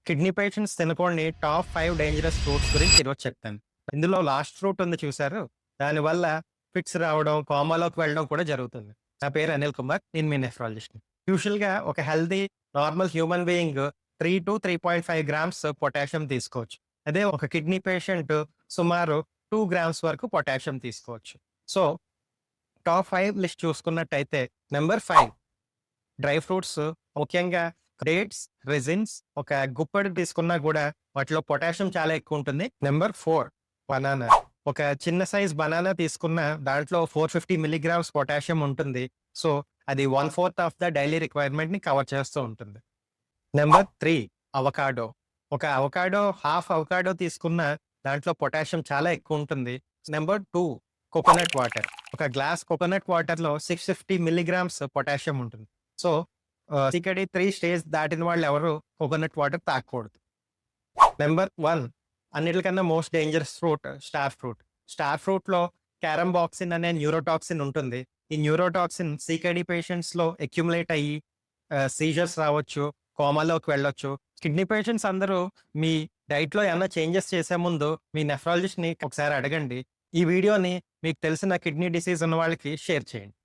Kidney patients తినకూడని top 5 dangerous fruits గురించి ఈరోజు చెప్తాను. ఇందులో లాస్ట్ ఫ్రూట్ ఉంది చూసారు? దానివల్ల ఫిట్స్ రావడం, కోమాలోకి వెళ్ళడం కూడా జరుగుతుంది. నా పేరు అనిల్ కుమార్. నేను మీ నెఫ్రాలజిస్ట్‌ని. యూజువల్‌గా ఒక healthy normal human being 3-3.5 grams potassium తీసుకోవచ్చు. అదే ఒక కిడ్నీ పేషెంట్ సుమారు 2 గ్రామ్స్ వరకు పొటాషియం తీసుకోవచ్చు. సో, టాప్ 5 లిస్ట్ చూసుకున్నట్టయితే నంబర్ 5 డ్రై ఫ్రూట్స్, ముఖ్యంగా డేట్స్, రెసిన్స్ ఒక గుప్పెడు తీసుకున్నా గూడా వాటిలో పొటాషియం చాలా ఎక్కువుంటుంది. Number 4 banana. ఒక చిన్న సైజ్ బనానా తీసుకున్నా దాంట్లో 450 మిల్లీగ్రామ్స్ పొటాషియం ఉంటుంది. సో, అది 1/4 ఆఫ్ ద డైలీ రిక్వైర్మెంట్‌ని కవర్ చేస్తూ ఉంటుంది. Number 3 avocado. ఒక అవకాడో, హాఫ్ అవకాడో తీసుకున్నా దాంట్లో పొటాషియం చాలా ఎక్కువుంటుంది. Number 2 coconut water. ఒక గ్లాస్ కోకోనట్ వాటర్‌లో 650 మిల్లీగ్రామ్స్ పొటాషియం ఉంటుంది. సో, సికడి 3 స్టేజ్ దాటిన వాళ్ళెవరు కోకోనట్ వాటర్ తాగకూడదు. నంబర్ 1 అన్నిట్లికన్నా most dangerous fruit star fruit. Star ఫ్రూట్‌లో క్యారంబాక్సిన్ అనే న్యూరోటాక్సిన్ ఉంటుంది. ఈ న్యూరోటాక్సిన్ సీకేడీ పేషెంట్స్‌లో అక్యుములేట్ అయ్యి సీజర్స్ రావచ్చు, కోమాలోకి వెళ్ళొచ్చు. కిడ్నీ పేషెంట్స్ అందరూ మీ డైట్‌లో ఏమన్నా చేంజెస్ చేసే ముందు మీ నెఫ్రాలజిస్ట్‌ని ఒకసారి అడగండి. ఈ వీడియోని మీకు తెలిసిన కిడ్నీ డిసీజ్ ఉన్న వాళ్ళకి షేర్ చేయండి.